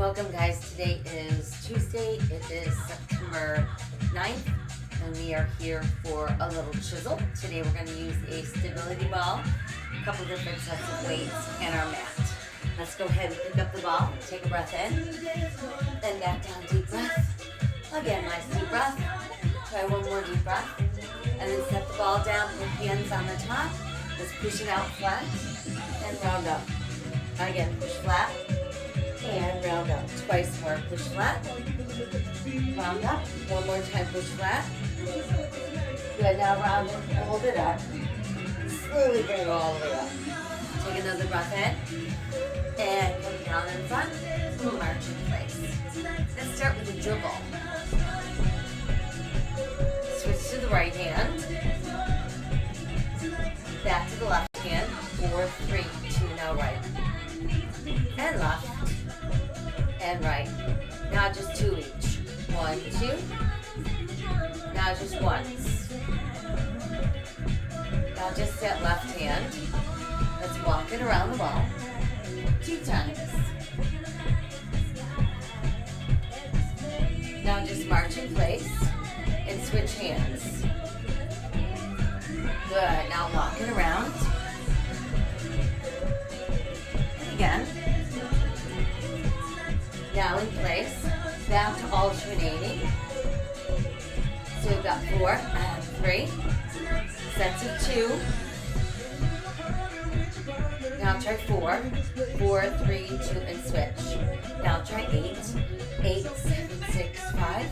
Welcome guys, today is Tuesday, it is September 9th, and we are here for a little chisel. Today we're going to use a stability ball, a couple different sets of weights, and our mat. Let's go ahead and pick up the ball, take a breath in, then back down, deep breath. Again, nice deep breath. Try one more deep breath, and then set the ball down, put hands on the top. Let's push it out flat, and round up. Again, push flat. And round up. Twice more. Push flat. Round up. One more time. Push flat. Good. Now round and hold it up. Slowly bring it all the way up. Take another breath in. And come down in front. March in place. Let's start with a dribble. Switch to the right hand. Back to the left hand. 4, 3, 2, now right. And left. And right. Now just two each. 1, 2. Now just once. Now just that left hand. Let's walk it around the ball 2 times. Now just march in place and switch hands. Good. Now walk it around. And again. Now in place, back to alternating. So we've got 4 and 3, sets of 2. Now try 4, 4, 3, 2, and switch. Now try 8, 8, 7, 6, 5.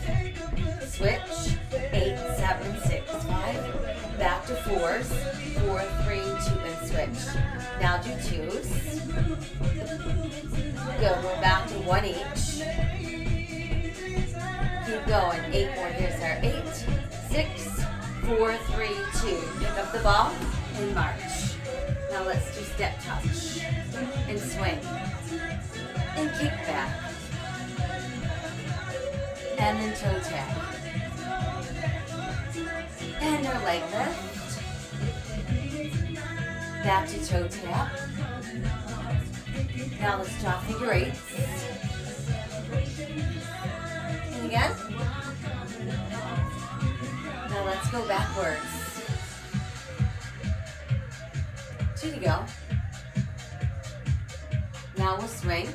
Switch, 8, 7, 6, 5. Back to 4s, 4, 3, 2, and switch. Now do 2s. Good, we're back to 1 each. Keep going, 8 more, here's our 8, 6, 4, 3, 2. Pick up the ball and march. Now let's do step touch and swing and kick back. And then toe tap. And our leg lift. Back to toe tap. Now let's draw figure 8s. And again. Now let's go backwards. 2 to go. Now we'll swing.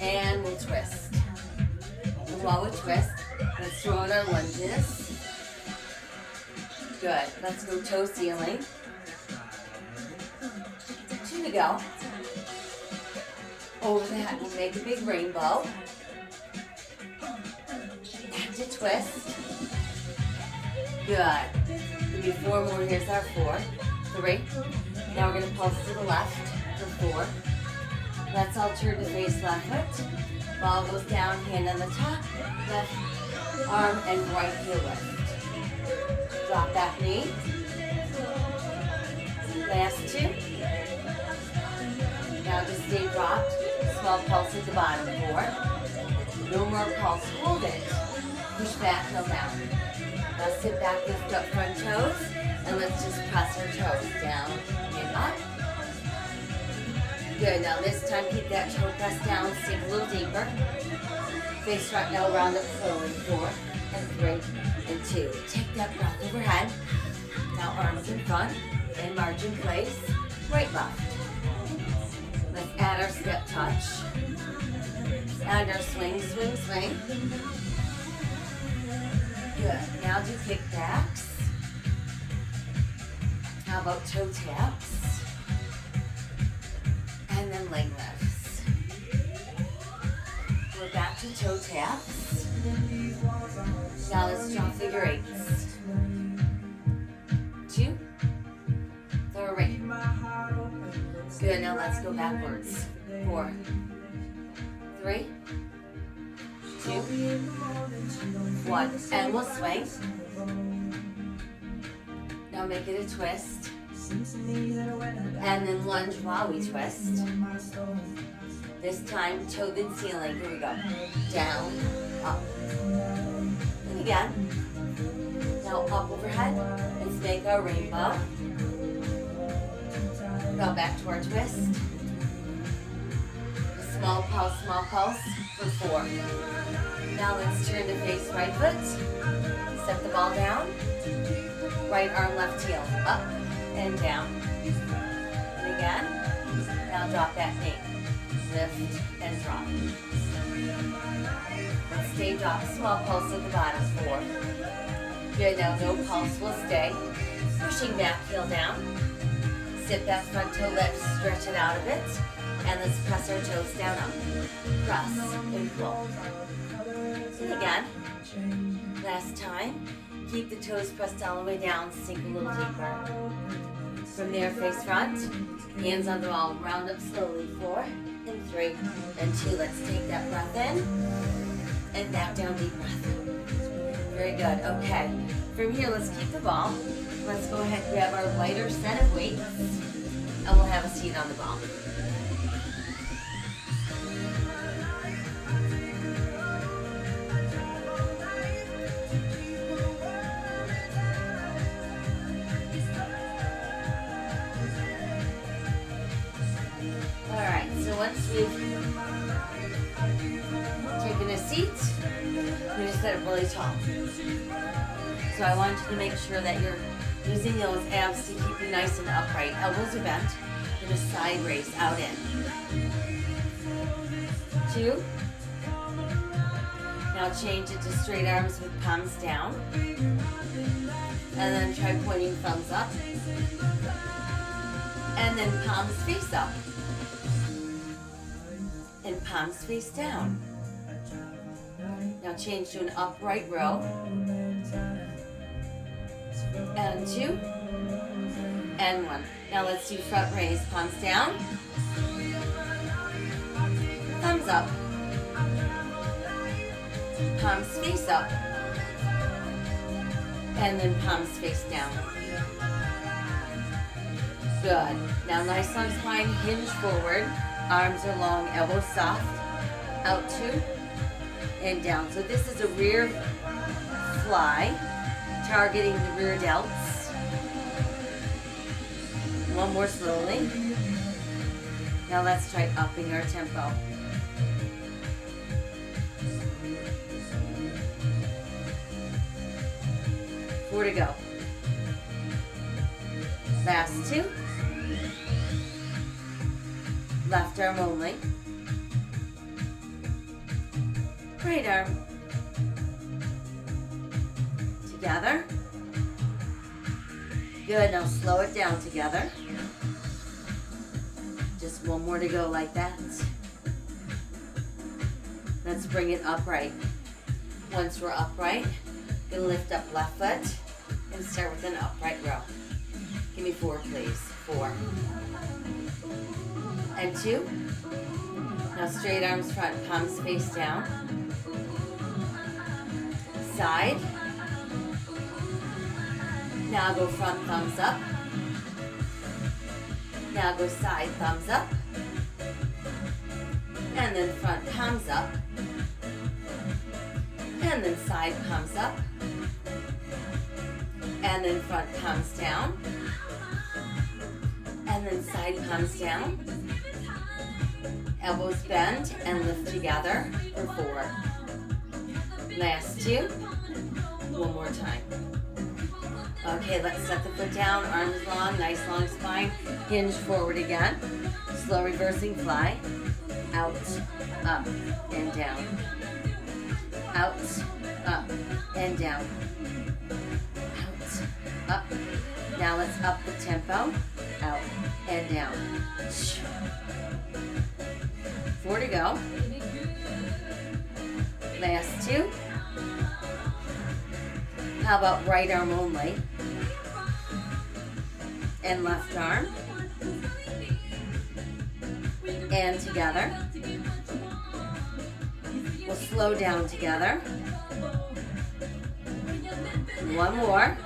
And we'll twist. And while we twist, let's throw in our lunges. Good. Let's go toe ceiling. 2 to go. Over the head, we'll make a big rainbow. Back to twist. Good. We'll do 4 more. Here's our 4, 3. Now we're going to pulse to the left for 4. Let's all turn to face left foot. Ball goes down, hand on the top, left arm and right heel lift. Drop back knee. Last 2. Now just stay dropped. Small pulse at the bottom. 4. No more pulse. Hold it. Push back, heel down. Now sit back, lift up front toes, and let's just press our toes down and up. Good. Now this time, keep that toe press down. Sink a little deeper. Face front. Now round up slowly. 4 and 3 and 2. Take that breath overhead. Now arms in front and march in place. Right, left. Let's add our step touch. And our swing, swing, swing. Good. Now do kickbacks. How about toe taps? And then leg lifts. We're back to toe taps. Now let's draw figure 8s. 2, 3. Good, now let's go backwards. 4, 3, 2, 1. And we'll swing. Now make it a twist. And then lunge while we twist. This time, toe the ceiling. Here we go. Down, up. And again. Now up overhead. Let's make our rainbow. Go back to our twist. Small pulse for 4. Now let's turn to face right foot. Set the ball down. Right arm, left heel. Up and down. And again. Now drop that knee. Lift and drop. And stay dropped. Small pulse at the bottom. 4. Good. Now no pulse will stay. Pushing back heel down. Sit that front toe lift. Stretch it out a bit. And let's press our toes down up. Press and pull. And again. Last time. Keep the toes pressed all the way down. Sink a little deeper. From there, face front. Hands on the wall. Round up slowly. 4 and 3 and 2. Let's take that breath in. And back down, deep breath. Very good. Okay. From here, let's keep the ball. Let's go ahead and grab our lighter set of weights. And we'll have a seat on the ball. Once we've taken a seat, we just set it really tall. So I want you to make sure that you're using those abs to keep you nice and upright. Elbows are bent. And a side raise out in. 2. Now change it to straight arms with palms down. And then try pointing thumbs up. And then palms face up. And palms face down. Now change to an upright row. And 2. And 1. Now let's do front raise. Palms down. Thumbs up. Palms face up. And then palms face down. Good. Now nice long spine, hinge forward. Arms are long, elbows soft. Out 2 and down. So this is a rear fly, targeting the rear delts. One more slowly. Now let's try upping our tempo. Four to go. Last 2. Left arm only. Right arm. Together. Good, now slow it down together. Just one more to go like that. Let's bring it upright. Once we're upright, gonna lift up left foot and start with an upright row. Give me 4, please. 4. And 2. Now straight arms front, palms face down. Side. Now go front, thumbs up. Now go side, thumbs up. And then front, palms up. And then side, palms up. And then front, palms down. And then side, palms down. Elbows bend and lift together for 4. Last 2. One more time. Okay, let's set the foot down, arms long, nice long spine. Hinge forward again. Slow reversing fly. Out, up, and down. Out, up, and down. Out, up. Now let's up the tempo. Out and down. 4 to go. Last 2. How about right arm only? And left arm. And together. We'll slow down together. One more.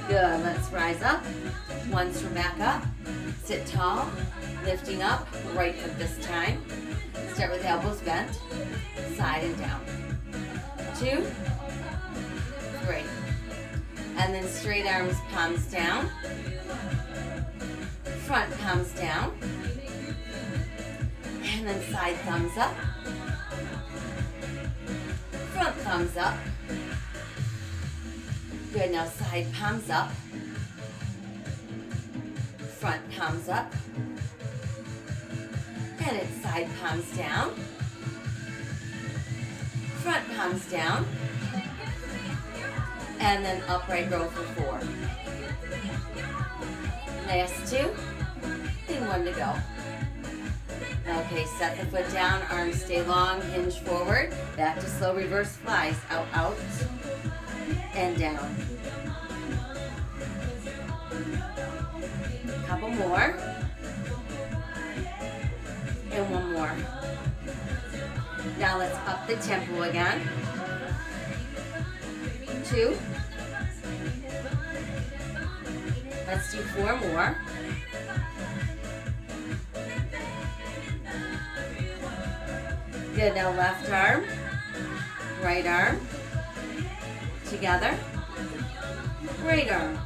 Good, let's rise up. Once we're back up, sit tall, lifting up, right foot this time. Start with elbows bent, side and down. 2, 3. And then straight arms, palms down. Front palms down. And then side thumbs up. Front thumbs up. Good, now side palms up. Front palms up. And it's side palms down. Front palms down. And then upright row for 4. Last 2. And 1 to go. Okay, set the foot down, arms stay long, hinge forward. Back to slow reverse flies. Out, out, and down. Couple more. And 1 more. Now let's up the tempo again. 2. Let's do 4 more. Good, now left arm, right arm, together, right arm,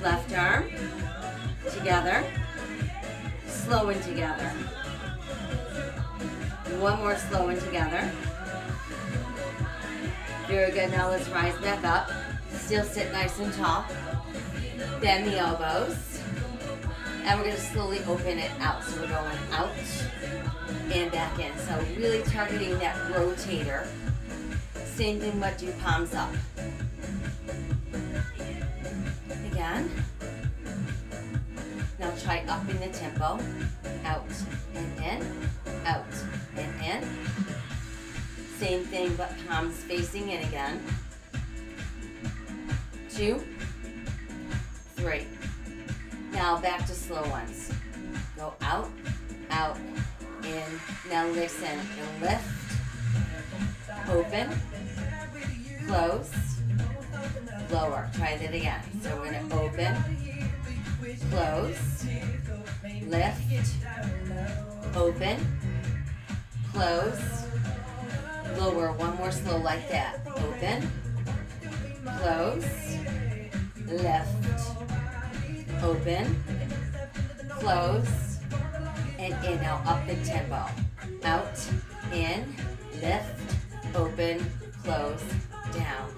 left arm, together, slow and together. 1 more slow and together. Very good, now let's rise back up. Still sit nice and tall. Bend the elbows. And we're going to slowly open it out. So we're going out and back in. So really targeting that rotator. Same thing, but do palms up. Again. Now try upping the tempo. Out and in. Out and in. Same thing, but palms facing in again. 2, 3. Now back to slow ones. Go out, out, in. Now listen. Lift, open, close, lower. Try that again. So we're going to open, close, lift, open, close, lower. 1 more slow like that. Open, close, lift, open, close, and in. Now up the tempo. Out, in, lift, open, close, down.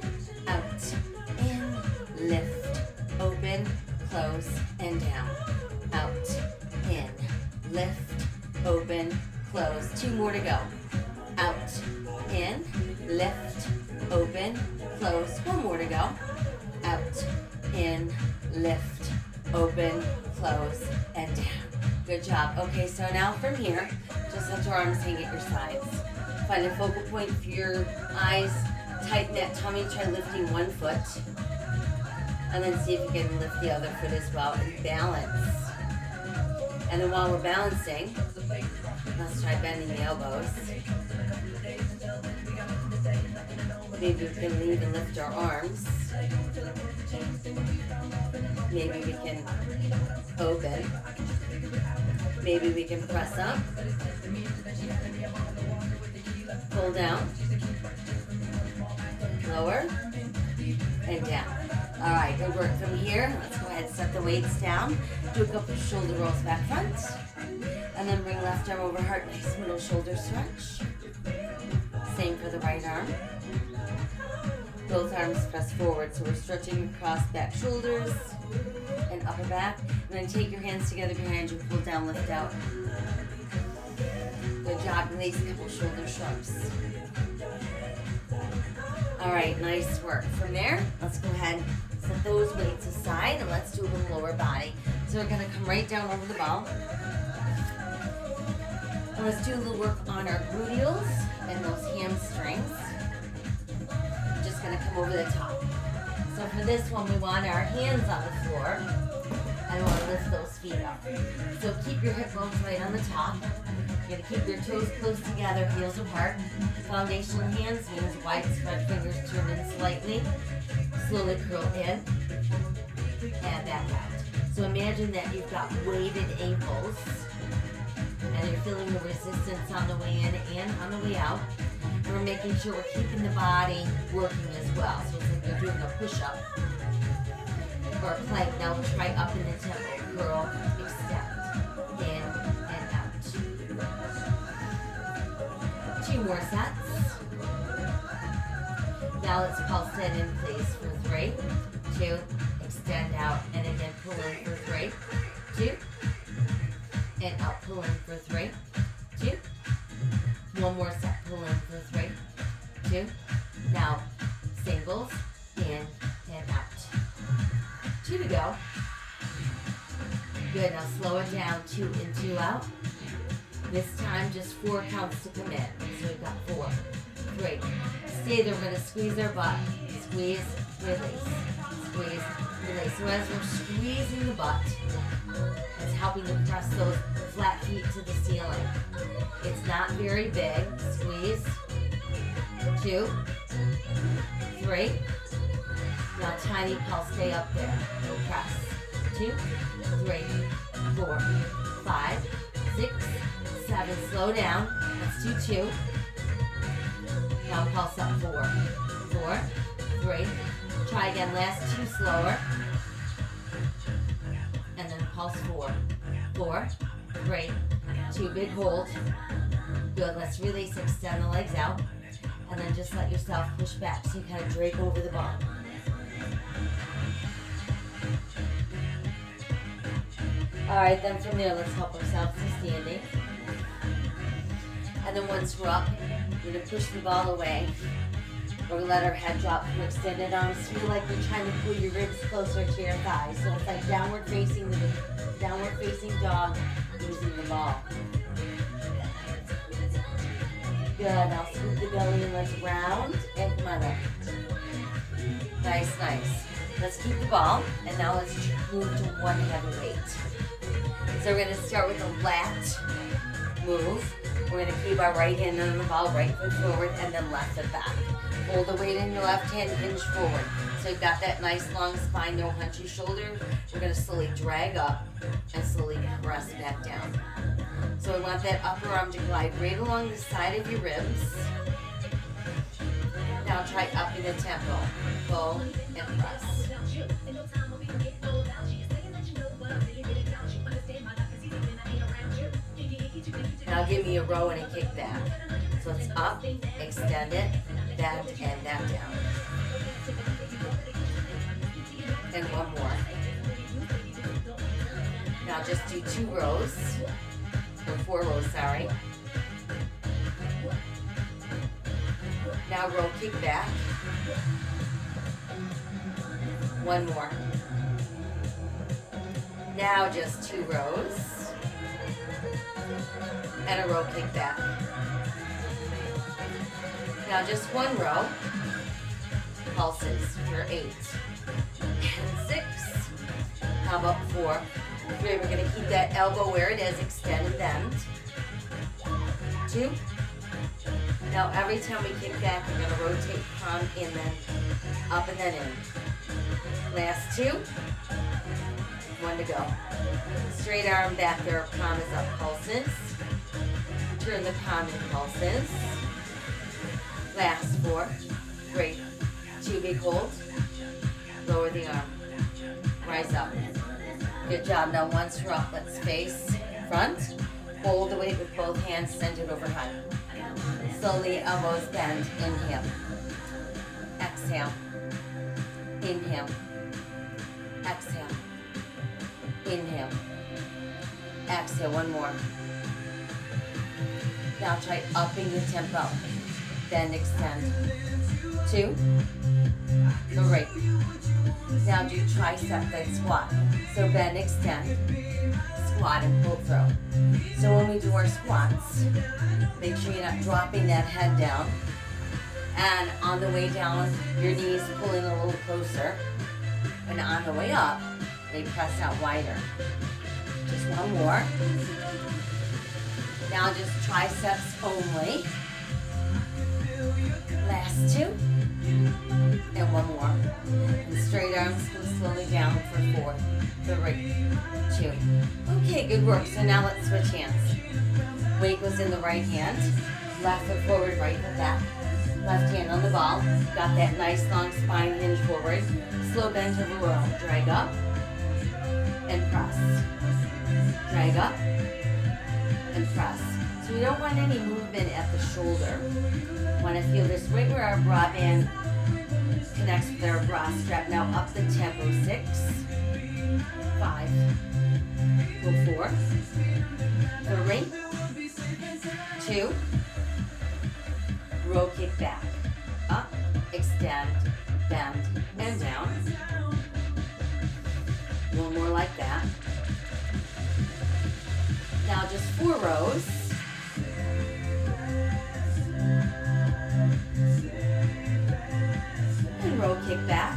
Out, in, lift, open, close, and down. Out, in, lift, open, close. 2 more to go. Out, in, lift, open, close. 1 more to go. Out, in, lift, open, close, and down. Good job. Okay, so now from here, just let your arms hang at your sides. Find a focal point for your eyes. Tighten that tummy. Try lifting 1 foot. And then see if you can lift the other foot as well and balance. And then while we're balancing, let's try bending the elbows. Maybe we can leave and lift our arms. Maybe we can open. Maybe we can press up. Pull down. Lower. And down. All right, good work from here. Let's go ahead and set the weights down. Do a couple shoulder rolls back front. And then bring left arm over heart. Nice middle shoulder stretch. Same for the right arm. Both arms press forward, so we're stretching across back shoulders and upper back. And then take your hands together behind you, pull down, lift out. Good job. Release a couple shoulder shrugs. All right, nice work. From there, let's go ahead, set those weights aside, and let's do a little lower body. So we're gonna come right down over the ball. And let's do a little work on our gluteals and those hamstrings. Just gonna come over the top. So for this one, we want our hands on the floor. And we want to lift those feet up. So keep your hip bones right on the top. You're gonna keep your toes close together, heels apart. Foundation hands, hands wide, spread fingers, turn in slightly. Slowly curl in and back out. So imagine that you've got weighted ankles and you're feeling the resistance on the way in and on the way out. And we're making sure we're keeping the body working as well. So it's like you're doing a push-up or a plank. Now we'll try up in the tempo. Curl, extend, in and out. sets. Now let's pulse it in place for 3, 2, extend out, and again pull in for 3, 2, and out, pull in for 3, 2. One more set, pull in for 3, 2. Now singles, in and out. 2 to go. Good, now slow it down, 2 in, 2 out. This time just 4 counts to come in. So we've got 4, 3. Stay there, we're gonna squeeze our butt. Squeeze, release, squeeze, release. So as we're squeezing the butt, it's helping to press those flat feet to the ceiling. It's not very big. Squeeze, 2, 3. Now tiny pulse, stay up there. Press, 2, 3, 4, 5, 6, 7. Slow down. Let's do 2. Now pulse up 4, 4, 3. Try again. Last 2 slower. And then pulse 4, 4, 3, 2. Big hold. Good. Let's release. Extend the legs out. And then just let yourself push back so you kind of drape over the ball. Alright, then from there, let's help ourselves to standing. And then once we're up, we're going to push the ball away. We're going to let our head drop from extended arms. Feel like you're trying to pull your ribs closer to your thighs. So it's like downward facing dog using the ball. Good, now scoop the belly and legs round and come on up. Nice, nice. Let's keep the ball, and now let's move to one heavy weight. So we're going to start with a lat move. We're going to keep our right hand on the ball, right foot forward, and then left foot back. Hold the weight in your left hand, hinge forward. So you've got that nice long spine, no hunchy shoulders. We're going to slowly drag up and slowly press back down. So I want that upper arm to glide right along the side of your ribs. Now try up in the tempo. Pull and press. Now give me a row and a kick back. So it's up, extend it, that, and that down. And one more. Now just do 2 rows, or 4 rows, sorry. Now row, kick back. One more. Now just 2 rows. And a row, kick back. Now just 1 row. Pulses for 8. And 6. How about 4? 3. We're going to keep that elbow where it is, extend and bend. 2. Now every time we kick back, we're going to rotate palm in, then up and then in. Last 2. 1 to go. Straight arm back there, palm is up, pulses. Turn the palm in pulses. Last 4, 3, 2, big hold. Lower the arm. Rise up. Good job. Now once we're up, let's face front. Hold the weight with both hands centered overhead. Slowly elbows bend. Inhale. Exhale. Inhale. Exhale. Inhale. Exhale. One more. Now try upping the tempo. Bend, extend. 2. Great. Now do tricep then squat. So bend, extend, squat, and pull through. So when we do our squats, make sure you're not dropping that head down. And on the way down, your knees pulling a little closer. And on the way up, they press out wider. Just one more. Now just triceps only. Last 2. And one more. And straight arms go slowly down for 4, 3, 2. Okay, good work. So now let's switch hands. Weight goes in the right hand. Left foot forward, right foot back. Left hand on the ball. Got that nice long spine, hinge forward. Slow bend to the row. Drag up and press. Drag up and press. So we don't want any movement at the shoulder. We want to feel this right where our bra band connects with our bra strap. Now up the tempo. 6, 5, go 4, 3, 2, roll, kick back, up, extend, bend, and down. One more like that. Now just 4 rows. And roll, kick back.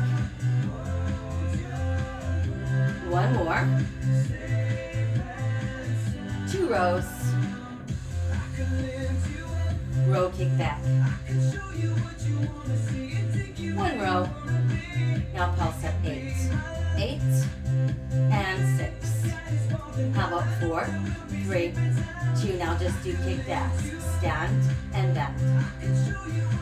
One more. 2 rows. Row, kick back. 1 row. Now pulse up 8. 8 and 6. How about 4, 3, 2. Now just do kick backs. Stand and bend.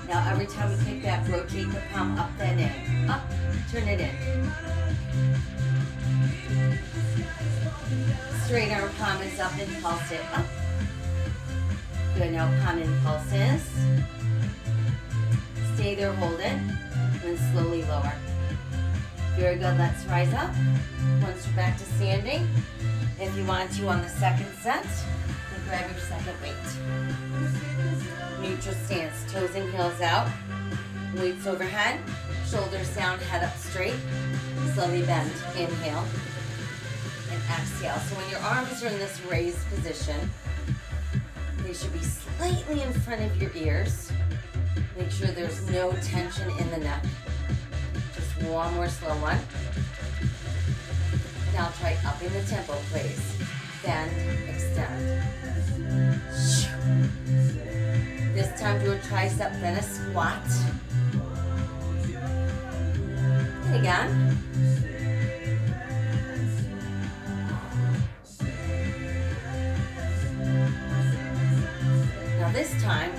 Now every time we kick back, rotate the palm up and in. Up, turn it in. Straight arm palm is up and pulse it up. Good, now palm in pulses. Stay there, hold it, and slowly lower. Very good, let's rise up. Once you're back to standing, if you want to on the second set, then grab your second weight. Neutral stance, toes and heels out, weights overhead, shoulders down, head up straight. Slowly bend, inhale, and exhale. So when your arms are in this raised position, they should be slightly in front of your ears. Make sure there's no tension in the neck. Just one more slow one. Now try up in the tempo, please. Bend, extend. This time do a tricep, then a squat. And again. Now this time,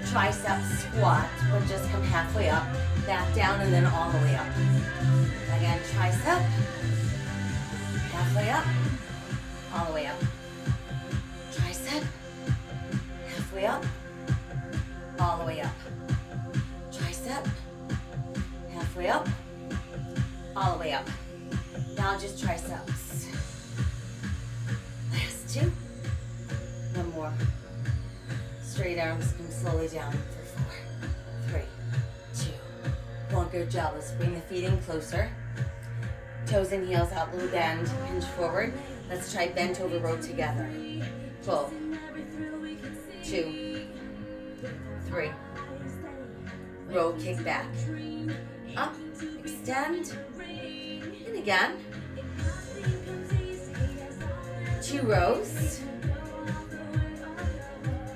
tricep squat, but just come halfway up, back down, and then all the way up. Again, tricep, halfway up, all the way up. Tricep, halfway up, all the way up. Tricep, halfway up, all the way up. Now just triceps. Last 2. One more. Straight arms come slowly down for 4, 3, 2, 1. Good job. Let's bring the feet in closer. Toes and heels out, little bend, hinge forward. Let's try bent over row together. 12, 2, 3. Row, kick back. Up, extend, and again. 2 rows.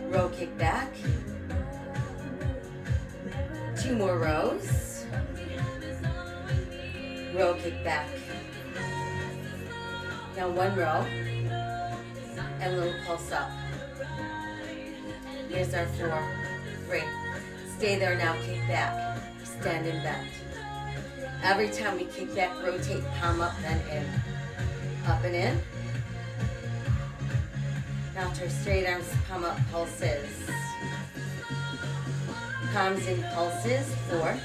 Row, kick back. 2 more rows. Row, kick back. Now 1 row. And a little pulse up. Here's our 4, 3. Stay there now, kick back. Extend and bend. Every time we kick back, rotate palm up, then in. Up and in. Now to our straight arms, palm up, pulses. Palms in pulses, 4,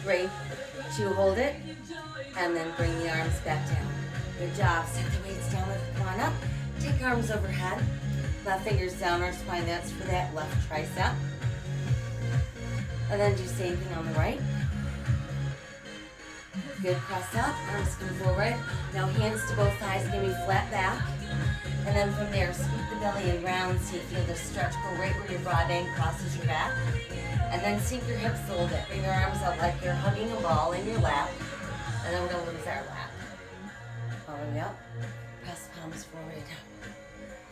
3, 2, hold it, and then bring the arms back down. Good job, set the weights down with the one up, take arms overhead, left fingers down our spine, that's for that left tricep. And then do same thing on the right. Good, press up, arms come forward. Now hands to both thighs, give me flat back. And then from there, scoop the belly and round so you feel the stretch go right where your broad end crosses your back. And then sink your hips a little bit. Bring your arms out like you're hugging a ball in your lap. And then we're going to lose our lap. All the way up. Press palms forward.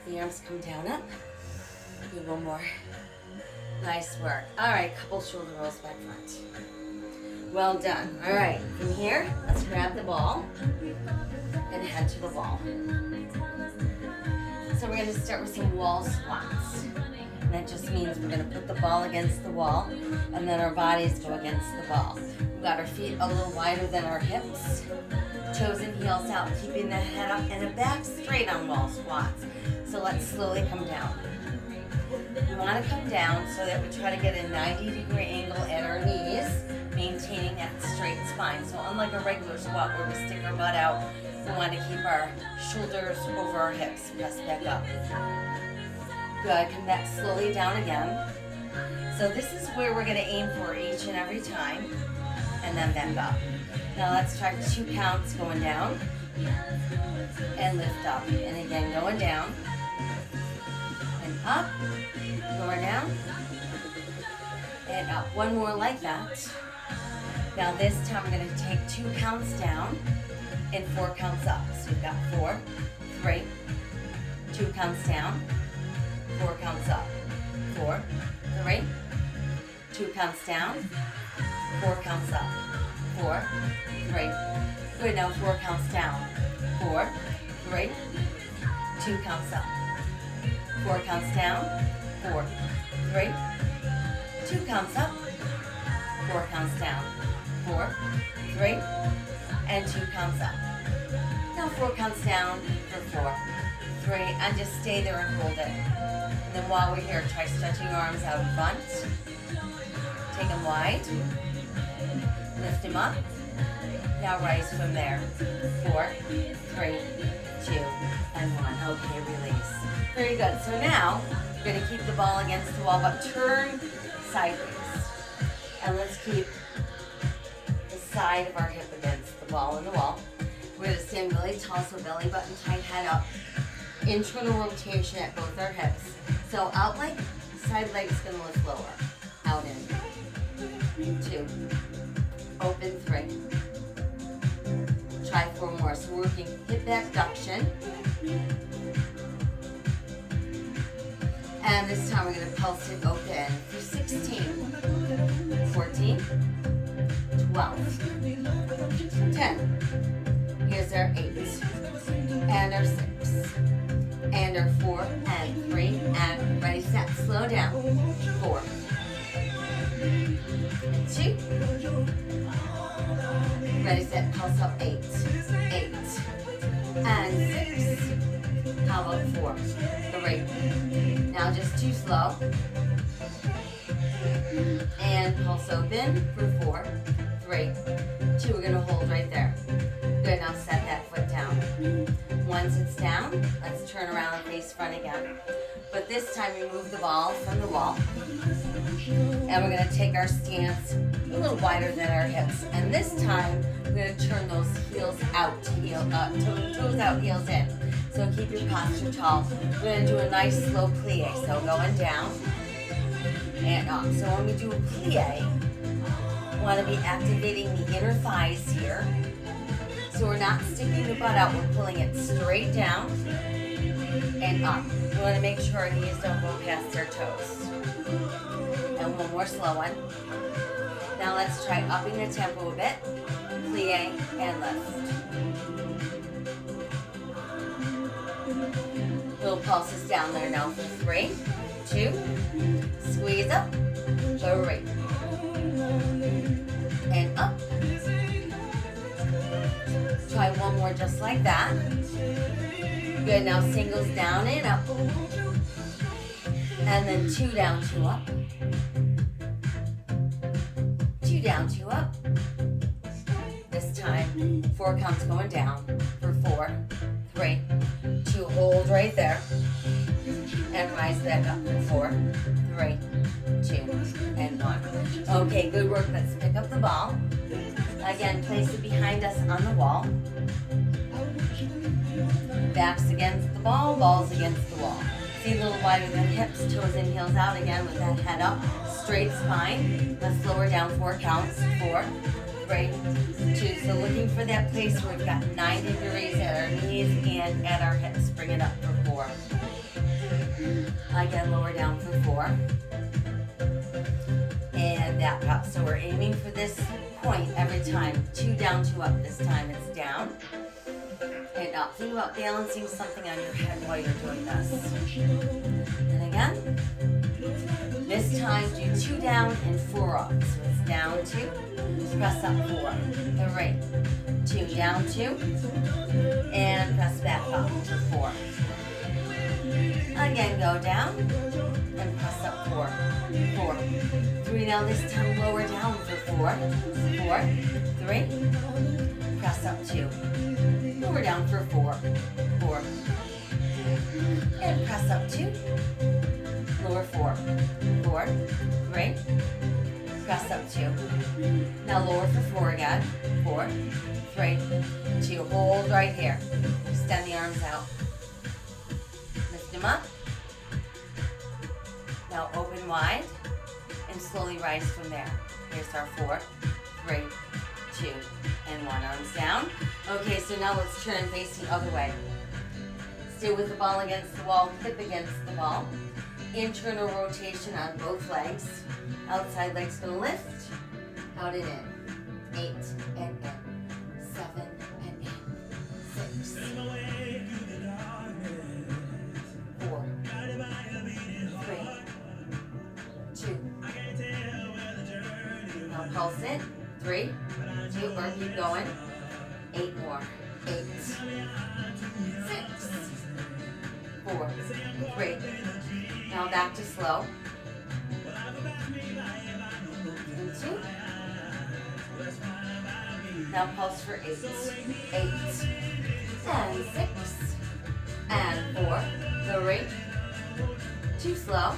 The arms come down up. Do 1 more. Nice work. All right, couple shoulder rolls back front. Well done. All right, from here, let's grab the ball and head to the ball. So we're going to start with some wall squats. And that just means we're going to put the ball against the wall, and then our bodies go against the ball. We've got our feet a little wider than our hips. Toes and heels out, keeping the head up and the back straight on wall squats. So let's slowly come down. We want to come down so that we try to get a 90-degree angle at our knees, maintaining that straight spine. So unlike a regular squat where we stick our butt out, we want to keep our shoulders over our hips. Press back up. Good. Come back slowly down again. So this is where we're going to aim for each and every time, and then back up. Now let's try 2 counts going down and lift up. And again, going down and up, going down and up. One more like that. Now this time we're going to take 2 counts down and 4 counts up. So we've got 4, 3, 2 counts down, 4 counts up, 4, 3, 2 counts down, 4 counts up, 4, 3. Good, now 4 counts down, 4, 3, 2 counts up, 4 counts down, 4, 3, 2 counts up, 4 counts down, 4, 3, and 2 counts up. Now 4 counts down for 4, 3, and just stay there and hold it. And then while we're here, try stretching your arms out in front. Take them wide. Lift them up. Now rise from there. 4, 3, 2, and 1. Okay, release. Very good. So now, we're going to keep the ball against the wall, but turn sideways. And let's keep the side of our hip against the ball and the wall. We're going to stand really tall, so belly button tight, head up. Internal rotation at both our hips. So out like side leg's going to lift lower. Out in. 2. Open 3. Try 4 more. So we're working hip abduction. And this time we're going to pulse it open for 16, 14, 12, 10. Here's our 8. And our 6. And our 4 and 3 and ready, set, slow down. 4, 2, ready, set, pulse up. 8, 8, and 6. How about 4, 3? Now just 2 slow. And pulse open for 4, 3, 2. We're gonna hold right there. Good. Now set that foot down. Once it's down, let's turn around and face front again. But this time we move the ball from the wall. And we're going to take our stance a little wider than our hips. And this time, we're going to turn those heels out, toes out, heels in. So keep your posture tall. We're going to do a nice slow plie. So going down and up. So when we do a plie, we want to be activating the inner thighs here. So we're not sticking the butt out, we're pulling it straight down and up. We want to make sure our knees don't go past our toes. And one more slow one. Now let's try upping the tempo a bit. Plie and lift. Little pulses down there now for 3, 2, squeeze up, 3, and up. Try one more just like that. Good, now singles down and up. And then 2 down, 2 up. 2 down, 2 up. This time, 4 counts going down for 4, 3, 2, hold right there. And rise back up for 4, 3, 2, and 1. Okay, good work. Let's pick up the ball. Again, place it behind us on the wall. Backs against the ball, balls against the wall. See, a little wider than hips, toes in, heels out again with that head up. Straight spine. Let's lower down 4 counts. 4, 3, 2. So looking for that place where we've got 90 degrees at our knees and at our hips. Bring it up for 4. Again, lower down for 4. And back up. So we're aiming for this point every time. 2 down, 2 up. This time it's down and up. Think about balancing something on your head while you're doing this. And again, this time do 2 down and 4 up. So it's down 2, press up 4, 3, 2 down 2, and press back up to 4. Again, go down and press up 4, 4, 3. Now this time lower down for 4, 4, 3, press up 2, lower down for 4, 4, and press up 2, lower 4, 4, 3, press up 2. Now lower for 4 again, 4, 3, 2. Hold right here. Extend the arms out. Lift them up. Now open wide and slowly rise from there. Here's our 4, 3, 2, and 1. Arms down. Okay, so now let's turn and face the other way. Stay with the ball against the wall, hip against the ball. Internal rotation on both legs. Outside leg's gonna lift. Out and in. 8 and in. 7 and in. 6. 4. 3. 2. Now pulse it. 3, 2, or keep going. 8 more. 8. 6. 4. 3. Now back to slow. And 2. Now pulse for 8. 8. And 6. And 4. 3. 2 slow.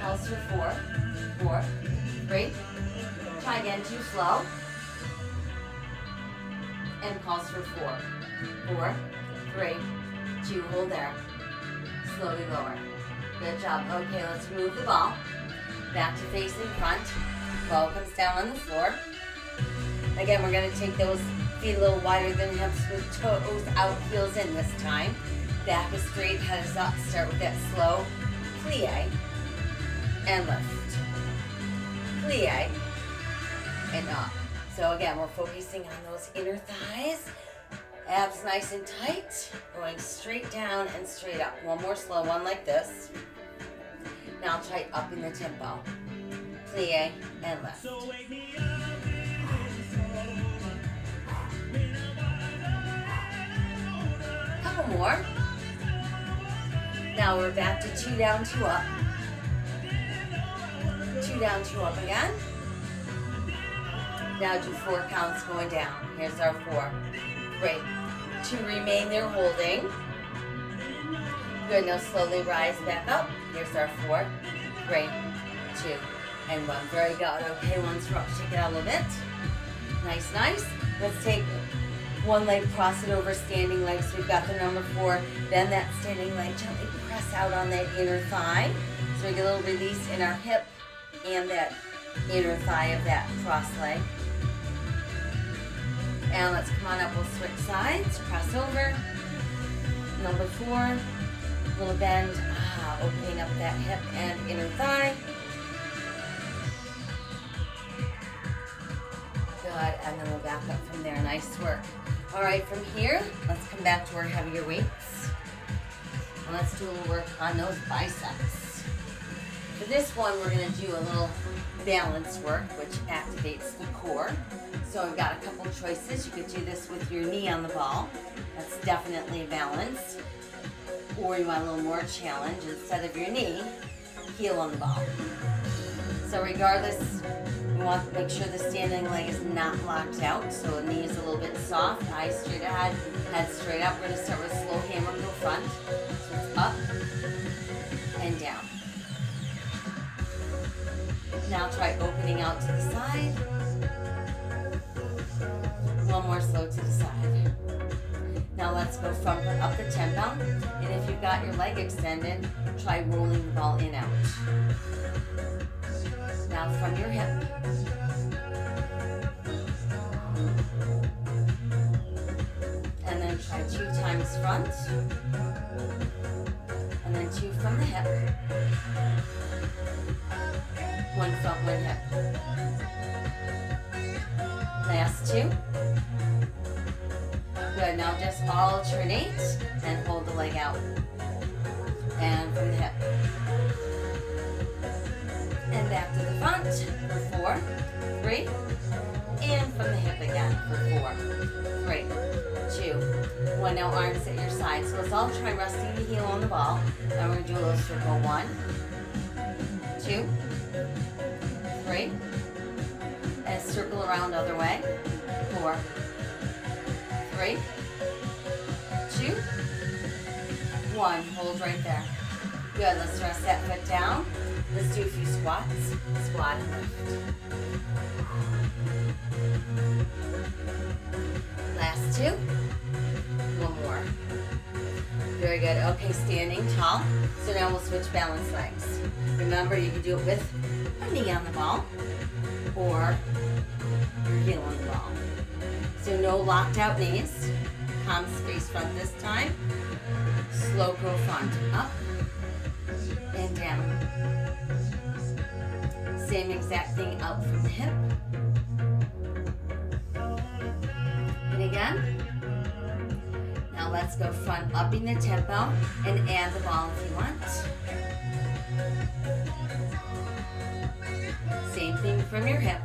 Pulse for 4. 4. 3. Try again, 2 slow. And pulse for 4. 4. 3. 2. Hold there. Slowly lower. Good job. Okay, let's move the ball back to face in front. Ball comes down on the floor. Again, we're going to take those feet a little wider than hips with toes out, heels in this time. Back is straight, head is up. Start with that slow plie and lift. Plie and up. So again, we're focusing on those inner thighs. Abs nice and tight. Going straight down and straight up. One more slow one like this. Now try up in the tempo. Plie and lift. Couple more. Now we're back to 2 down, 2 up. 2 down, 2 up again. Now do 4 counts going down. Here's our 4. Great. 2 remain there holding. Good. Now slowly rise back up. Here's our 4. Great. 2 and 1. Very good. Okay, one's rough. Shake it out a little bit. Nice, nice. Let's take one leg, cross it over, standing leg. So we've got the number 4. Then that standing leg, gently press out on that inner thigh. So we get a little release in our hip and that inner thigh of that cross leg. And let's come on up, we'll switch sides, cross over. Number 4, little bend, opening up that hip and inner thigh. Good, and then we'll back up from there, nice work. All right, from here, let's come back to our heavier weights. And let's do a little work on those biceps. For this one, we're gonna do a little balance work, which activates the core. So I've got a couple choices. You could do this with your knee on the ball. That's definitely balance. Or you want a little more challenge. Instead of your knee, heel on the ball. So regardless, we want to make sure the standing leg is not locked out. So the knee is a little bit soft, eyes straight ahead, head straight up. We're going to start with a slow hammer to the front. So it's up and down. Now try opening out to the side. One more slow to the side. Now let's go front foot up the tempo. And if you've got your leg extended, try rolling the ball in out. Now from your hip. And then try 2 times front. And then 2 from the hip. 1 front, 1 hip. Last 2. Good, now just alternate and hold the leg out. And from the hip. And back to the front for 4, 3. And from the hip again for 4, 3, 2, 1. Now arms at your side. So let's all try resting the heel on the ball. And we're going to do a little circle. 1, 2, 3. And circle around other way. 4, 3, 2, 1. Hold right there. Good. Let's rest that foot down. Let's do a few squats. Squat and lift. Last 2. 1 more. Very good. Okay, standing tall. So now we'll switch balance legs. Remember, you can do it with a knee on the ball or your heel on the ball. So no locked out knees. Palms face front this time. Slow go front. Up and down. Same exact thing out from the hip. And again. Now let's go front, upping the tempo, and add the ball if you want. Same thing from your hip.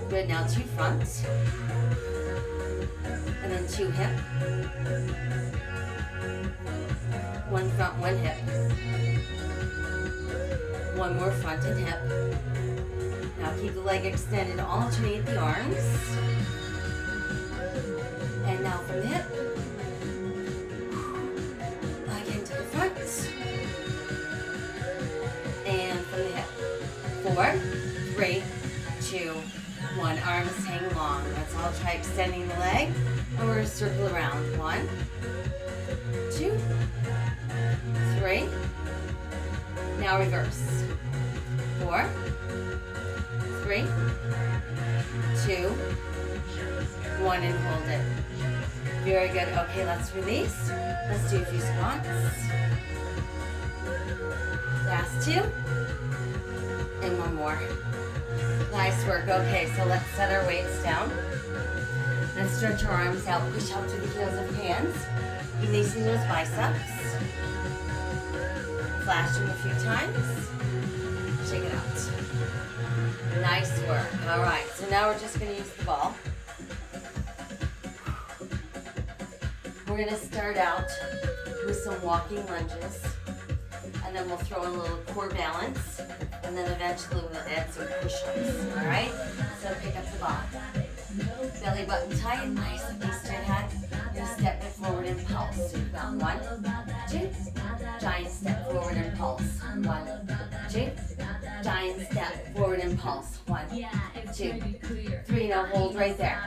Good, now 2 fronts. And then 2 hip. 1 front, 1 hip. 1 more front and hip. Now keep the leg extended, alternate the arms. And now from the hip. Again to the front. And from the hip. 4, 3, 2, 1. Arms hang long. Let's all try extending the leg. And we're going to circle around. 1, 2, 3. Now reverse. 4, 3, 2, 1, and hold it. Very good. Okay, let's release. Let's do a few squats. Last 2. And 1 more. Nice work. Okay, so let's set our weights down. Let's stretch our arms out. Push out to the heels of your hands. Releasing those biceps. Flash them a few times. Shake it out. Nice work. All right, so now we're just going to use the ball. We're going to start out with some walking lunges, and then we'll throw in a little core balance, and then eventually we'll add some push-ups. All right, so pick up the ball. Belly button tight, nice and straight ahead. You're going to step it forward and pulse. So you've got 1, 2, giant step forward and pulse. 1, 2, giant step forward and pulse. 1, 2, 3. Now hold right there.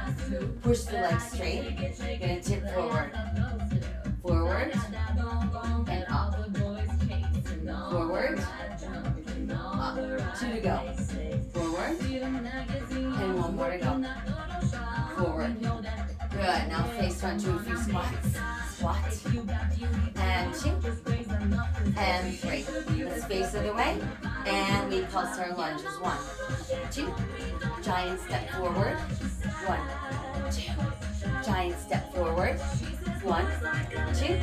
Push the legs straight. You're going to tip forward. Forward and up. Forward. Up. 2 to go. Forward. And 1 more to go. Forward. Good. Now face front, do a few squats. Squat. And 2. And 3. Let's face the other way. And we pulse our lunges. 1, 2. Giant step forward. 1, 2. Giant step forward. 1, 2,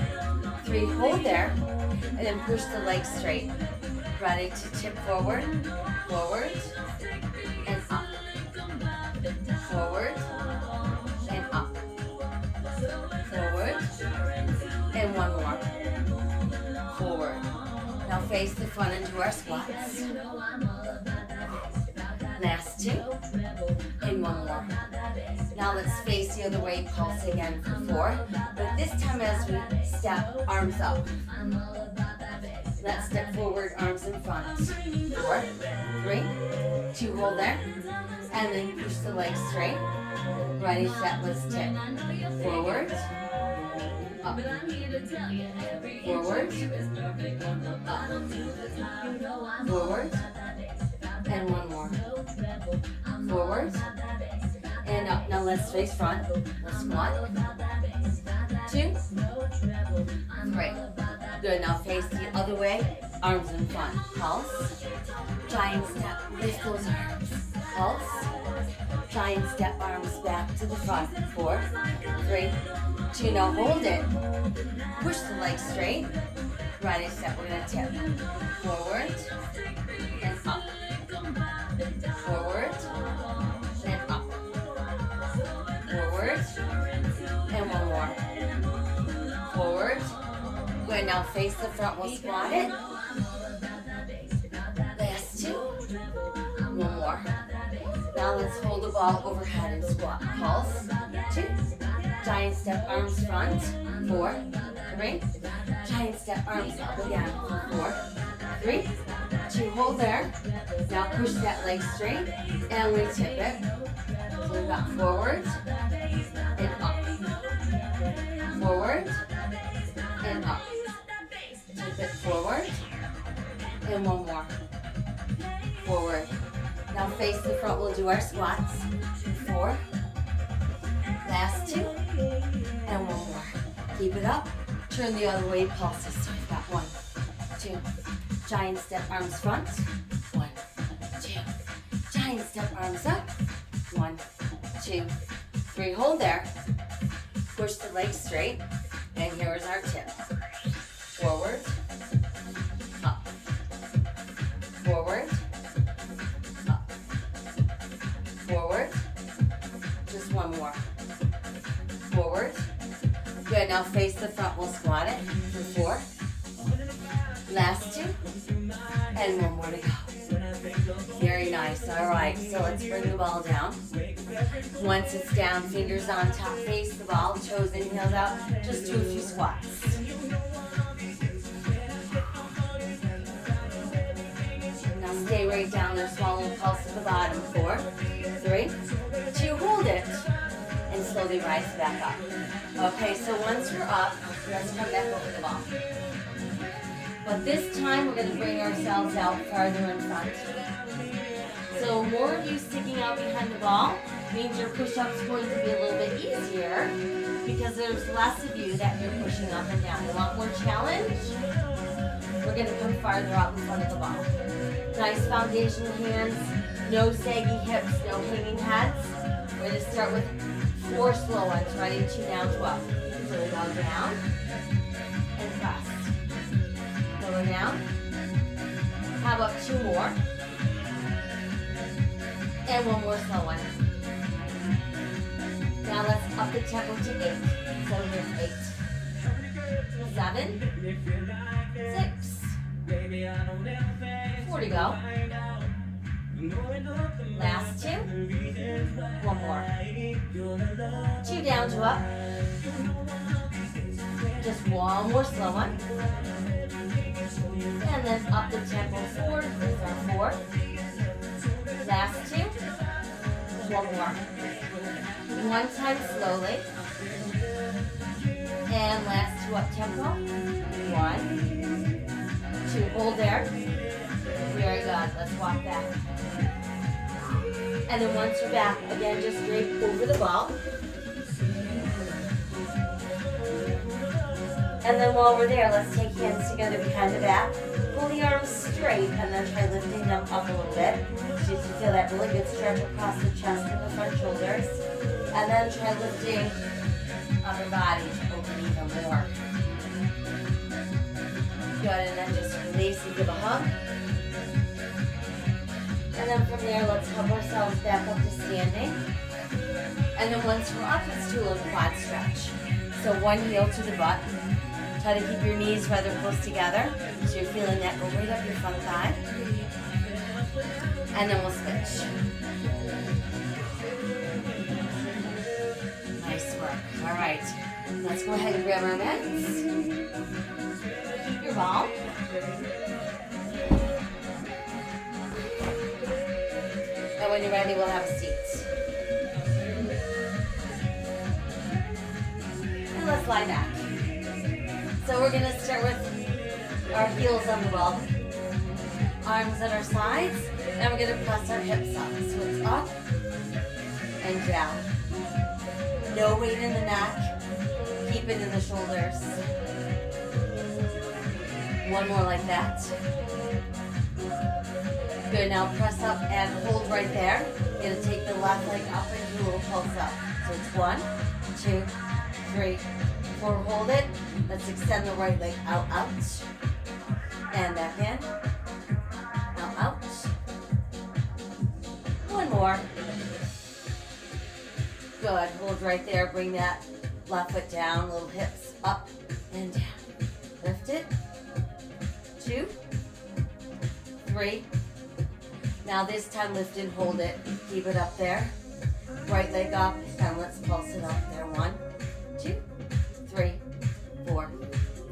3. Hold there. And then push the legs straight. Ready to tip forward. Forward. And up. Forward. And up. Forward. And 1 more. Forward. Now face the front and do our squats. Last 2. And 1 more. Now let's face the other way, pulse again for 4. But this time as we step, arms up. Let's step forward, arms in front. 4, 3, 2, hold there. And then push the legs straight. Ready, set, let's tip. Forward. Up. Forward. Up. Forward. And 1 more. Forward. And up. Now let's face front. Let's squat. 2, 3. Good. Now face the other way. Arms in front. Pulse. Giant step. Lift those arms. Pulse. Giant step. Arms back to the front. 4, 3, 2. Now hold it. Push the legs straight. Ready, set. We're going to tip. Forward. And up. Forward. now face the front, we'll squat it. Last two. One more. Now let's hold the ball overhead and squat. Pulse. 2. Giant step, arms front. 4. 3. Giant step, arms up again. 4. 3. 2, hold there. Now push that leg straight and we tip it. So we've got forward and up. Forward and up. Tip it forward. And one more. Forward. Now face the front, we'll do our squats. 4. Last 2. And one more. Keep it up. Turn the other way, pulses. So we've got 1, 2. Giant step, arms front. 1, 2. Giant step, arms up. 1, 2, 3. Hold there. Push the legs straight. And here is our tip. Forward. Up. Forward. Up. Forward. Just one more. Forward. Good. Now face the front. We'll squat it for 4. Last 2. And one more to go. Very nice. All right. So let's bring the ball down. Once it's down, fingers on top, face the ball, toes in, heels out. Just do a few squats. Now stay right down there. Swallow pulse at the bottom. 4, 3, 2. Hold it. And slowly rise back up. Okay, so once you're up, let's come back over the ball. But this time we're going to bring ourselves out farther in front. So more of you sticking out behind the ball means your push-up's going to be a little bit easier because there's less of you that you're pushing up and down. You want more challenge? We're going to come farther out in front of the ball. Nice foundation hands, no saggy hips, no hanging heads. We're going to start with 4 slow ones. Ready? 2 down, 2 up. So we go down and press. Lower down. How about 2 more? And one more slow one. Now let's up the tempo to 8. So here's 8. 7. 6. 4 to go. Last 2. One more. 2 down, 2 up. Just one more slow one. And then up the tempo forward. Here's our 4. Last 2. One more. One time slowly. And last 2 up tempo. 1, 2. Hold there. Very good. Let's walk back. And then once you're back, again, just drape over the ball. And then while we're there, let's take hands together behind the back. Pull the arms straight and then try lifting them up a little bit. So you feel that really good stretch across the chest and the front shoulders. And then try lifting upper body to open even more. Good, and then just release and give a hug. And then from there, let's help ourselves back up to standing. And then once we're up, let's do a little quad stretch. So one heel to the butt. Try to keep your knees rather close together. So you're feeling that go right up your front thigh. And then we'll switch. Nice work. All right. Let's go ahead and grab our mitts. Keep your ball. And when you're ready, we'll have a seat. And let's lie back. So we're going to start with our heels on the ball, arms at our sides, and we're going to press our hips up. So it's up and down. No weight in the neck. Keep it in the shoulders. One more like that. Good, now press up and hold right there. You're going to take the left leg up and do a little pulse up. So it's 1, 2, 3, 4. Hold it. Let's extend the right leg out, out. And back in. Out, out. One more. Good, hold right there. Bring that left foot down, little hips up and down. Lift it. 2, 3. Now this time lift and hold it. Keep it up there. Right leg up, and let's pulse it up there. 1, 2, 3, 4,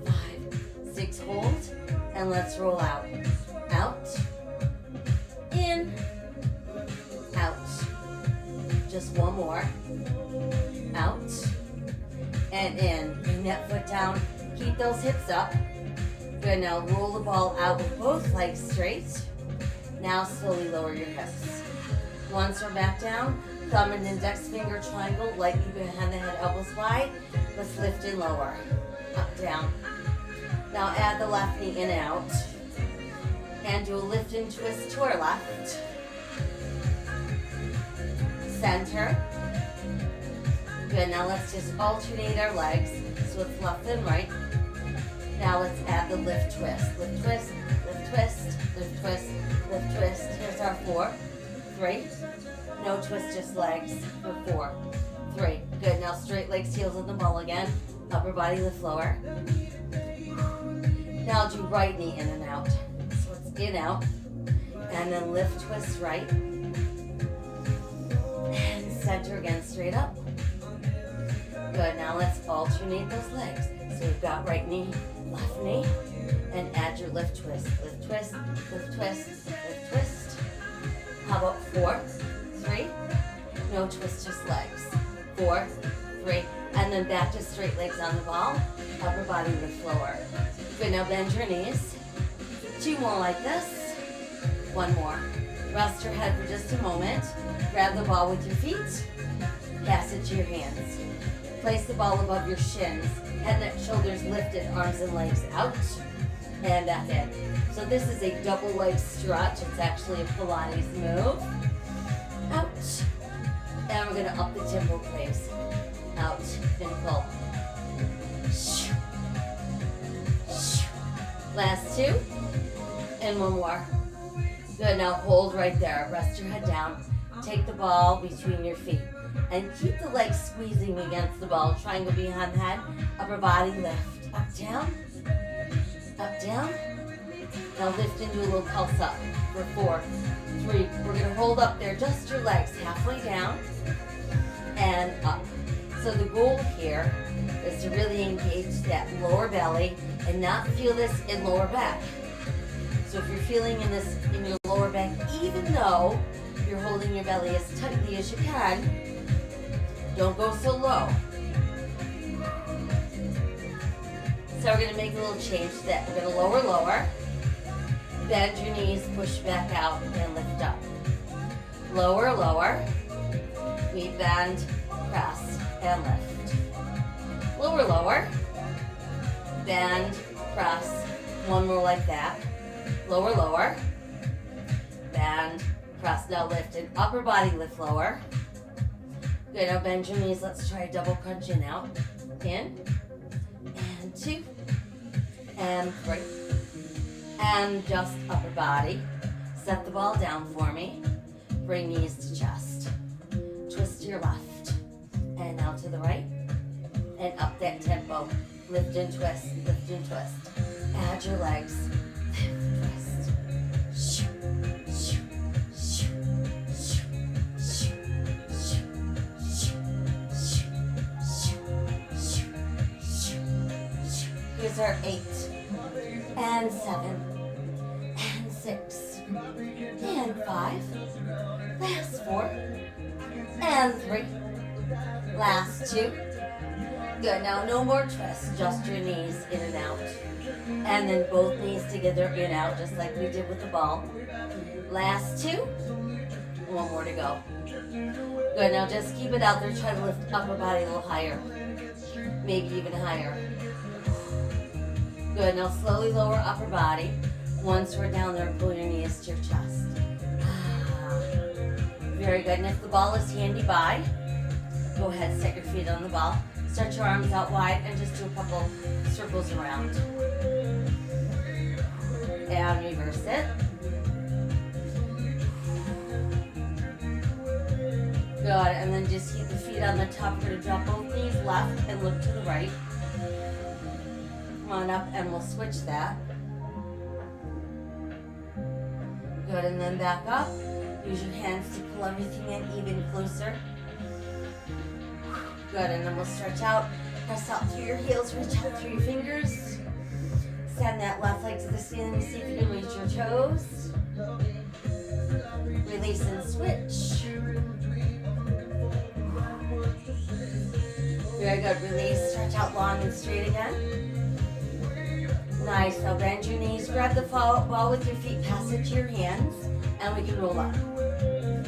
5, 6. Hold, and let's roll out. Out. In. Out. Just one more. Out. And in. Bring that foot down. Keep those hips up. Good, now roll the ball out with both legs straight. Now slowly lower your hips. Once we're back down, thumb and index finger triangle, lightly behind the head, elbows wide. Let's lift and lower. Up, down. Now add the left knee in and out. And do a lift and twist to our left. Center. Good, now let's just alternate our legs. So it's left and right. Now let's add the lift twist. Lift twist, lift twist, lift twist, lift twist. Here's our 4, 3. No twist, just legs for 4, 3. Good, now straight legs, heels on the ball again. Upper body lift lower. Now do right knee in and out. So it's in, out. And then lift, twist right. And center again, straight up. Good, now let's alternate those legs. So we've got right knee, left knee, and add your lift twist. Lift twist, lift twist, lift twist. How about 4, 3? No twist, just legs. 4, 3. And then back to straight legs on the ball. Upper body lift lower. Good, now bend your knees. 2 more like this. 1 more. Rest your head for just a moment. Grab the ball with your feet. Pass it to your hands. Place the ball above your shins. Head, neck, shoulders lifted, arms and legs out. And back in. So this is a double leg stretch. It's actually a Pilates move. Out. And we're going to up the tempo, please. Out and pull. Last 2. And 1 more. Good, now hold right there. Rest your head down. Take the ball between your feet. And keep the legs squeezing against the ball. Triangle behind the head. Upper body lift. Up, down. Up, down. Now lift and do a little pulse up for 4, 3. We're going to hold up there. Just your legs halfway down and up. So the goal here is to really engage that lower belly and not feel this in lower back. So if you're feeling in this in your lower back, even though you're holding your belly as tightly as you can, don't go so low. So we're going to make a little change to that. We're going to lower, lower. Bend your knees, push back out, and lift up. Lower, lower. We bend, press, and lift. Lower, lower. Bend, press. 1 more like that. Lower, lower. Bend, press. Now lift and upper body lift lower. Good, now bend your knees. Let's try double crunch in, out. In, and 2, and 3. And just upper body. Set the ball down for me. Bring knees to chest. Twist to your left. And now to the right. And up that tempo. Lift and twist, lift and twist. Add your legs. Lift, twist. Here's our 8. And 7, and 6, and 5, last 4, and 3, last 2. Good, now no more twists, just your knees in and out. And then both knees together, in and out, just like we did with the ball. Last 2, 1 more to go. Good, now just keep it out there, try to lift upper body a little higher, maybe even higher. Good, now slowly lower upper body. Once we're down there, pull your knees to your chest. Very good, and if the ball is handy by, go ahead, set your feet on the ball. Stretch your arms out wide and just do a couple circles around. And reverse it. Good, and then just keep the feet on the top. We're going to drop both knees left and look to the right. Come on up and we'll switch that. Good, and then back up. Use your hands to pull everything in even closer. Good, and then we'll stretch out. Press out through your heels, reach out through your fingers. Send that left leg to the ceiling. See if you can reach your toes. Release and switch. Very good. Release, stretch out long and straight again. Nice. Now bend your knees, grab the ball with your feet, pass it to your hands, and we can roll up.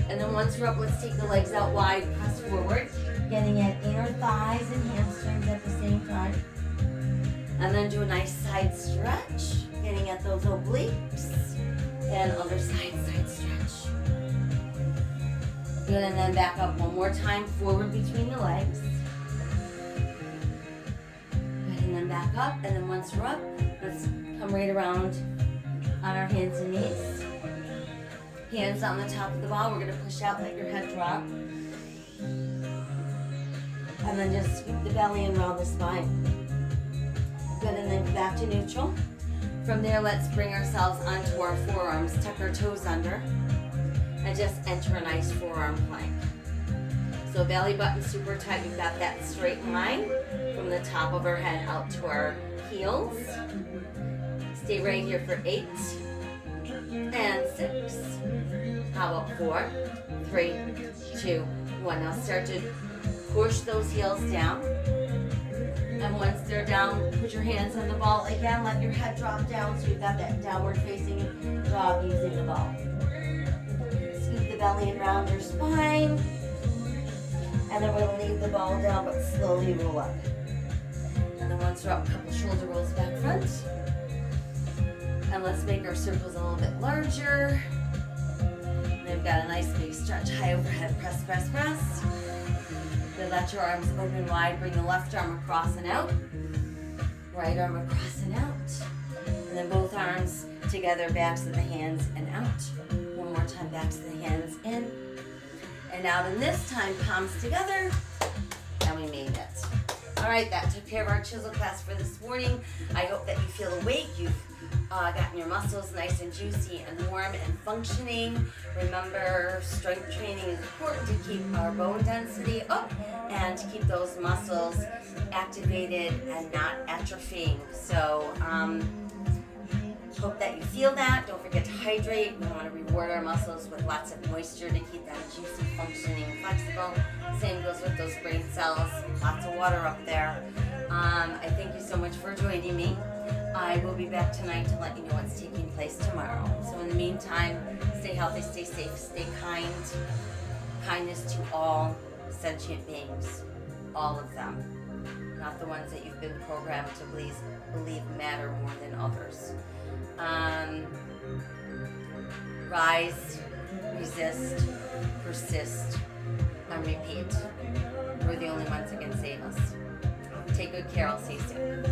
And then once we're up, let's take the legs out wide, press forward, getting at inner thighs and hamstrings at the same time. And then do a nice side stretch, getting at those obliques. And other side stretch. Good, and then back up one more time, forward between the legs. Good, and then back up, and then once we're up, let's come right around on our hands and knees. Hands on the top of the ball, we're gonna push out, let your head drop. And then just scoop the belly and round the spine. Good, and then back to neutral. From there, let's bring ourselves onto our forearms, tuck our toes under, and just enter a nice forearm plank. So belly button super tight, we've got that straight line from the top of our head out to our heels. Stay right here for 8 and 6. How about 4, 3, 2, 1. Now start to push those heels down. And once they're down, put your hands on the ball. Again, let your head drop down so you've got that downward facing dog using the ball. Scoop the belly and round your spine. And then we'll leave the ball down but slowly roll up. And then once we're up, a couple shoulder rolls back front. And let's make our circles a little bit larger. And we've got a nice big stretch, high overhead, press, press, press. Then let your arms open wide, bring the left arm across and out. Right arm across and out. And then both arms together, backs of the hands and out. One more time, backs of the hands in and out. And this time, palms together, and we made it. All right, that took care of our chisel class for this morning. I hope that you feel awake. You've gotten your muscles nice and juicy and warm and functioning. Remember, strength training is important to keep our bone density up and to keep those muscles activated and not atrophying. So, hope that you feel that. Don't forget to hydrate. We want to reward our muscles with lots of moisture to keep that juicy, functioning, and flexible. Same goes with those brain cells. Lots of water up there. I thank you so much for joining me. I will be back tonight to let you know what's taking place tomorrow. So in the meantime, stay healthy, stay safe, stay kind. Kindness to all sentient beings. All of them. Not the ones that you've been programmed to believe matter more than others. Rise, resist, persist, and repeat. We're the only ones that can save us. Take good care. I'll see you soon.